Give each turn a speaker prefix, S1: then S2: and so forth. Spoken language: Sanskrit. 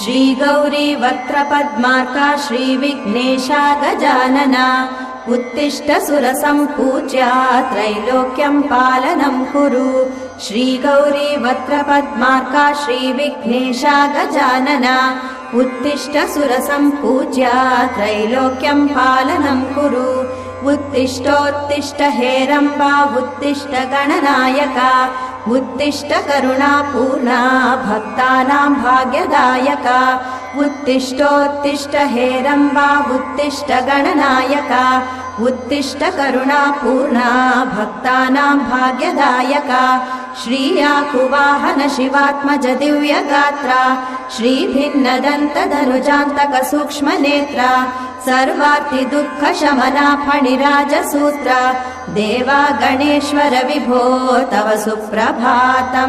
S1: श्रीगौरी वक्त्रपद्मार्का श्रीविघ्नेशा गजानना उत्तिष्ठ सुरसम्पूज्या त्रैलोक्यं पालनं कुरु। श्रीगौरी वक्त्रपद्मार्का श्रीविघ्नेशा गजानना उत्तिष्ठ सुरसम्पूज्या त्रैलोक्यं पालनं कुरु। उत्तिष्ठोत्तिष्ठ हेरम्बा उत्तिष्ठ गणनायका उत्तिष्ठ करुणापूर्णा भक्तानां भाग्यदायका। उत्तिष्ठोत्तिष्ठ हेरम्बा उत्तिष्ठ गणनायका उत्तिष्ठ करुणापूर्णा भक्तानां भाग्यदायका। श्रीयाकुवाहन शिवात्मज दिव्यगात्रा श्रीभिन्नदन्तधनुजान्तक सूक्ष्मनेत्रा सर्वार्ति दुःखशमना फणिराजसूत्रा देवा गणेश्वर विभो तव सुप्रभातम्।